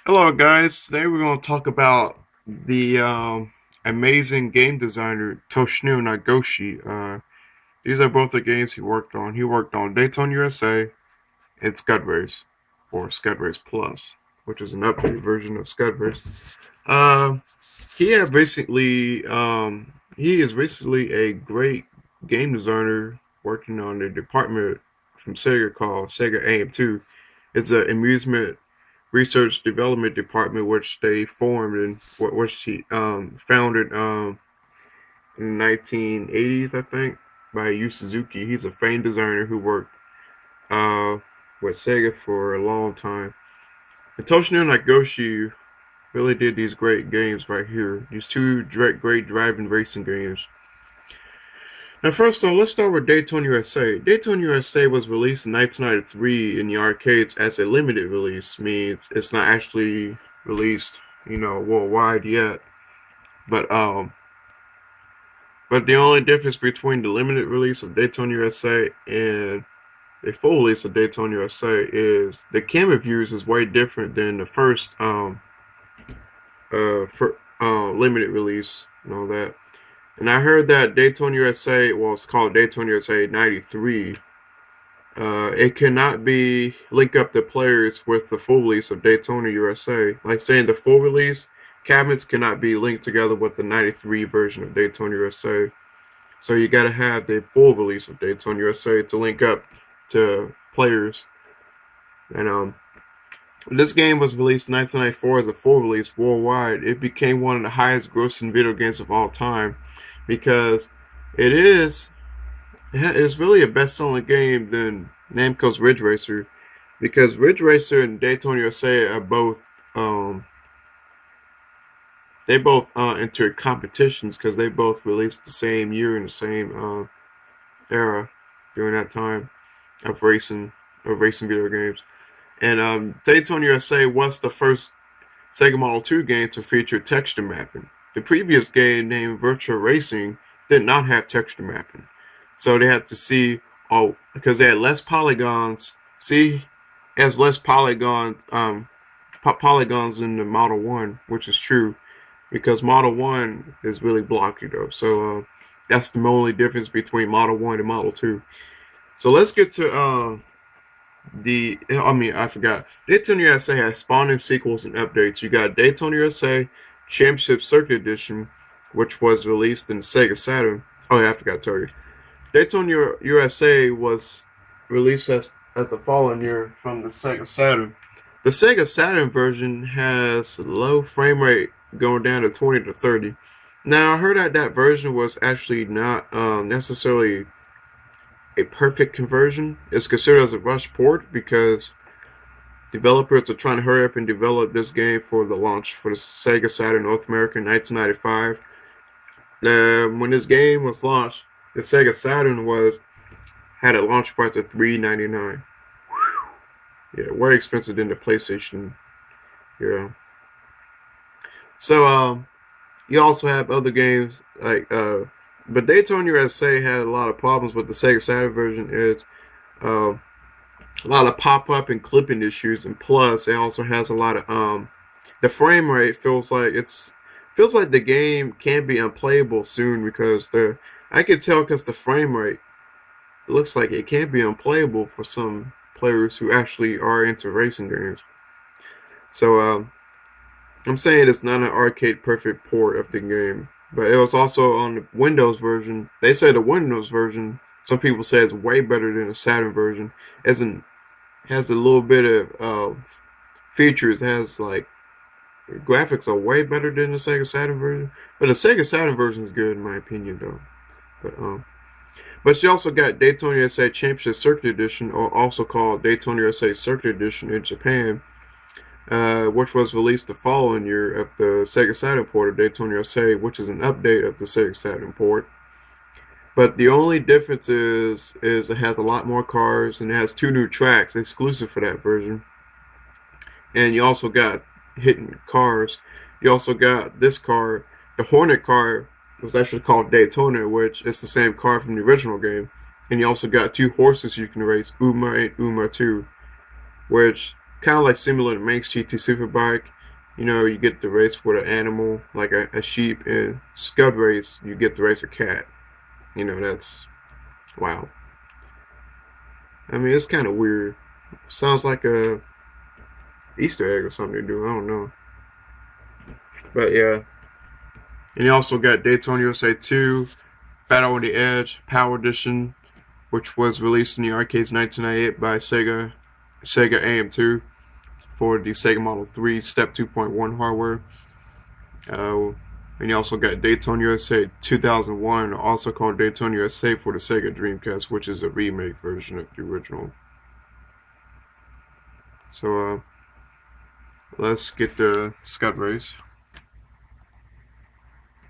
Hello, guys. Today we're going to talk about the amazing game designer Toshihiro Nagoshi. These are both the games he worked on. He worked on Daytona USA and Scud Race, or Scud Race Plus, which is an updated version of Scud Race. Uh, he is recently a great game designer working on a department from Sega called Sega AM2. It's an amusement research development department which they formed and which he founded in the 1980s, I think, by Yu Suzuki. He's a famed designer who worked uh, with Sega for a long time. And Toshihiro Nagoshi really did these great games right here. These two great driving racing games. Now, first off, let's start with Daytona USA. Daytona USA was released in 1993 in the arcades as a limited release, means it's not actually released, worldwide yet. But but the only difference between the limited release of Daytona USA and the full release of Daytona USA is the camera views is way different than the first limited release and all that. And I heard that Daytona USA, well, it's called Daytona USA 93. It cannot be link up the players with the full release of Daytona USA. Like saying the full release cabinets cannot be linked together with the 93 version of Daytona USA. So you gotta have the full release of Daytona USA to link up to players. And this game was released in 1994 as a full release worldwide. It became one of the highest grossing video games of all time because it's really a best-selling game than Namco's Ridge Racer, because Ridge Racer and Daytona USA are both they both entered competitions because they both released the same year in the same era during that time of racing video games. And Daytona USA was the first Sega Model 2 game to feature texture mapping. The previous game, named Virtual Racing, did not have texture mapping. So they had to see, because they had less polygons. See, it has less polygons in the Model 1, which is true, because Model 1 is really blocky though. So that's the only difference between Model 1 and Model 2. So let's get to I forgot. Daytona USA has spawning sequels and updates. You got Daytona USA Championship Circuit Edition, which was released in the Sega Saturn. Oh yeah, I forgot to tell you. Daytona USA was released as the following year from the Sega Saturn. The Sega Saturn version has low frame rate going down to 20 to 30. Now I heard that version was actually not necessarily a perfect conversion. It's considered as a rush port because developers are trying to hurry up and develop this game for the launch for the Sega Saturn North America in 1995. When this game was launched, the Sega Saturn had a launch price of $399. Yeah, way expensive than the PlayStation. Yeah. So you also have other games like but Daytona USA had a lot of problems with the Sega Saturn version. It's a lot of pop-up and clipping issues, and plus it also has a lot of the frame rate feels like the game can be unplayable soon, because I can tell because the frame rate looks like it can be unplayable for some players who actually are into racing games. So I'm saying it's not an arcade perfect port of the game, but it was also on the Windows version. They say the Windows version, some people say it's way better than the Saturn version. Has a little bit of features. It has like graphics are way better than the Sega Saturn version, but the Sega Saturn version is good in my opinion though. But she also got Daytona USA Championship Circuit Edition, or also called Daytona USA Circuit Edition in Japan, which was released the following year of the Sega Saturn port of Daytona USA, which is an update of the Sega Saturn port. But the only difference is it has a lot more cars, and it has 2 new tracks exclusive for that version. And you also got hidden cars. You also got this car. The Hornet car was actually called Daytona, which is the same car from the original game. And you also got 2 horses you can race, Uma and Uma 2, which kind of like similar to Manx GT Superbike. You know, you get to race with an animal like a sheep. In Scud Race, you get to race a cat. You know, that's wow. I mean, it's kind of weird. Sounds like a Easter egg or something to do. I don't know, but yeah. And you also got Daytona USA 2, Battle on the Edge, Power Edition, which was released in the arcades in 1998 by Sega AM2 for the Sega Model 3 Step 2.1 hardware. And you also got Daytona USA 2001, also called Daytona USA for the Sega Dreamcast, which is a remake version of the original. So let's get the Scud Race.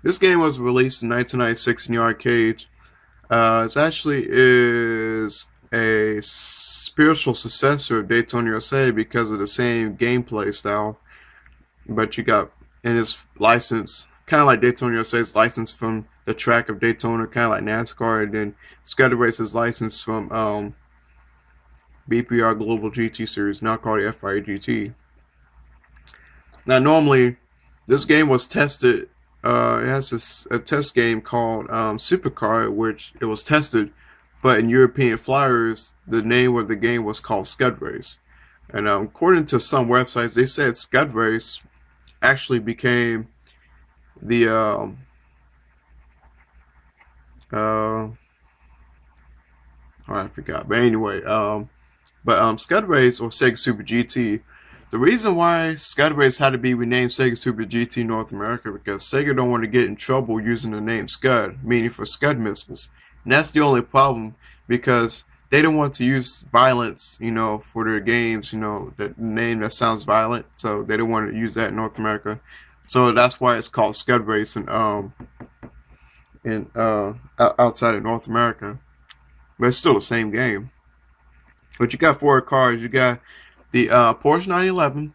This game was released in 1996 in the arcade. It actually is a spiritual successor of Daytona USA because of the same gameplay style, but you got in its license, kind of like Daytona USA's license from the track of Daytona, kind of like NASCAR, and then Scud Race's license from BPR Global GT Series, now called the FIA GT. Now, normally, this game was tested. It has a test game called Supercar, which it was tested, but in European flyers, the name of the game was called Scud Race. And according to some websites, they said Scud Race actually became the I forgot. But anyway, Scud Race or Sega Super GT. The reason why Scud Race had to be renamed Sega Super GT North America because Sega don't want to get in trouble using the name Scud, meaning for Scud missiles. And that's the only problem because they don't want to use violence, you know, for their games, you know, the name that sounds violent. So they don't want to use that in North America. So that's why it's called Scud Race and outside of North America. But it's still the same game. But you got four cars. You got the Porsche 911,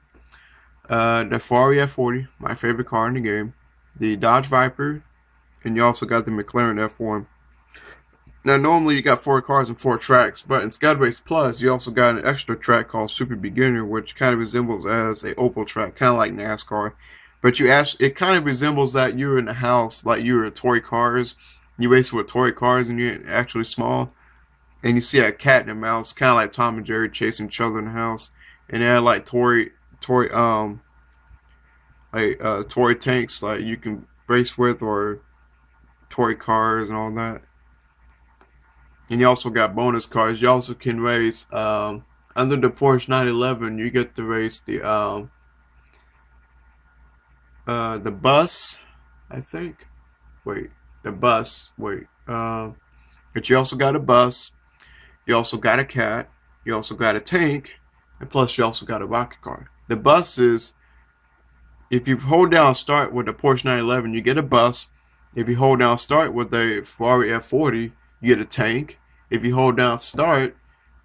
the Ferrari F40, my favorite car in the game, the Dodge Viper, and you also got the McLaren F1. Now, normally you got four cars and four tracks, but in Scud Race Plus, you also got an extra track called Super Beginner, which kind of resembles as a oval track, kind of like NASCAR. But it kind of resembles that you're in a house, like you're in toy cars. You race with toy cars and you're actually small. And you see a cat and a mouse, kind of like Tom and Jerry chasing each other in the house. And they had like toy tanks like you can race with, or toy cars and all that. And you also got bonus cars. You also can race under the Porsche 911. You get to race the bus, I think. But you also got a bus. You also got a cat. You also got a tank. And plus, you also got a rocket car. The bus is, if you hold down start with the Porsche 911, you get a bus. If you hold down start with the Ferrari F40, you get a tank. If you hold down start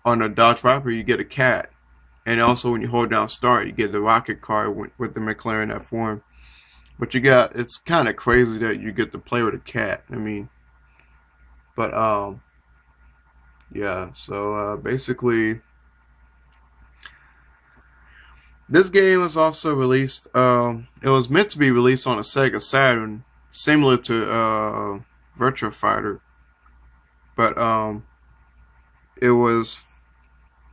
on a Dodge Viper, you get a cat. And also, when you hold down start, you get the rocket car with the McLaren F1. But it's kind of crazy that you get to play with a cat. I mean, but yeah. So basically, this game was also released. It was meant to be released on a Sega Saturn, similar to Virtua Fighter, but it was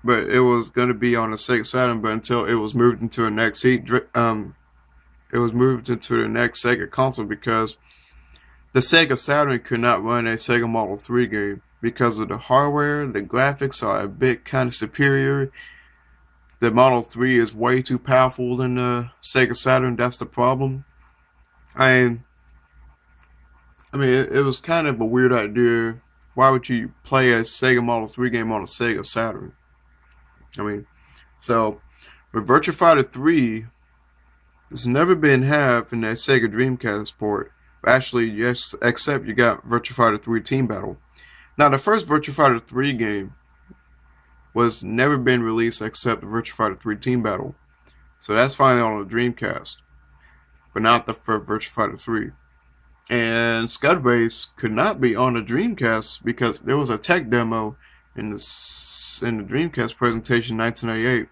going to be on a Sega Saturn, but until it was moved into the next Sega console because the Sega Saturn could not run a Sega Model 3 game because of the hardware. The graphics are a bit kind of superior. The Model 3 is way too powerful than the Sega Saturn. That's the problem. I mean, it was kind of a weird idea. Why would you play a Sega Model 3 game on a Sega Saturn? I mean, so with Virtua Fighter 3, it's never been halved in that Sega Dreamcast port. Actually, yes, except you got Virtua Fighter 3 Team Battle. Now, the first Virtua Fighter 3 game was never been released except the Virtua Fighter 3 Team Battle. So that's finally on the Dreamcast, but not the first Virtua Fighter 3. And Scud Race could not be on the Dreamcast because there was a tech demo in the Dreamcast presentation in 1998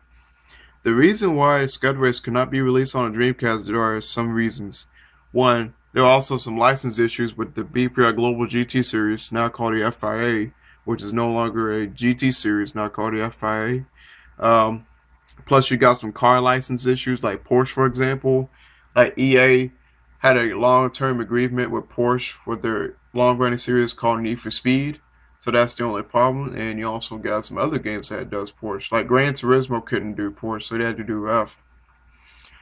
The reason why Scud Race could not be released on a Dreamcast, there are some reasons. One, there are also some license issues with the BPR Global GT series, now called the FIA, which is no longer a GT series, now called the FIA. Plus, you got some car license issues, like Porsche, for example. Like EA had a long-term agreement with Porsche for their long-running series called Need for Speed. So that's the only problem. And you also got some other games that does Porsche. Like Gran Turismo couldn't do Porsche, so they had to do F.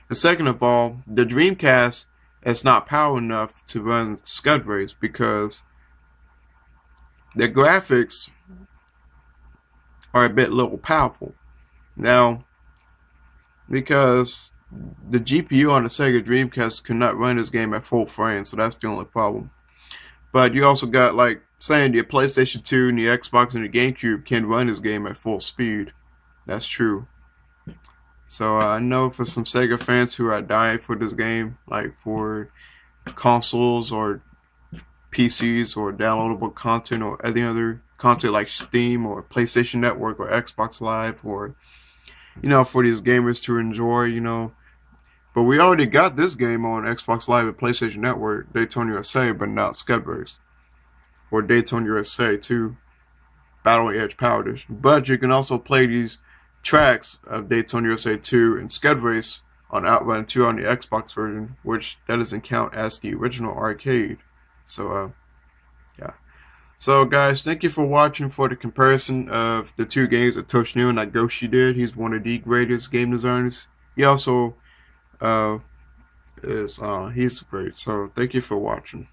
And second of all, the Dreamcast is not powerful enough to run Scud Race because the graphics are a bit little powerful. Now, because the GPU on the Sega Dreamcast cannot run this game at full frame, so that's the only problem. But you also got, like, saying the PlayStation 2 and the Xbox and the GameCube can run this game at full speed. That's true. So I know for some Sega fans who are dying for this game, like for consoles or PCs or downloadable content or any other content like Steam or PlayStation Network or Xbox Live or, for these gamers to enjoy. But we already got this game on Xbox Live and PlayStation Network, Daytona USA, but not Scud Race. Or Daytona USA 2, Battle Edge Power Edition. But you can also play these tracks of Daytona USA 2 and Scud Race on Outrun 2 on the Xbox version, which that doesn't count as the original arcade. So, yeah. So, guys, thank you for watching for the comparison of the two games that Toshihiro Nagoshi did. He's one of the greatest game designers. He also he's great. So, thank you for watching.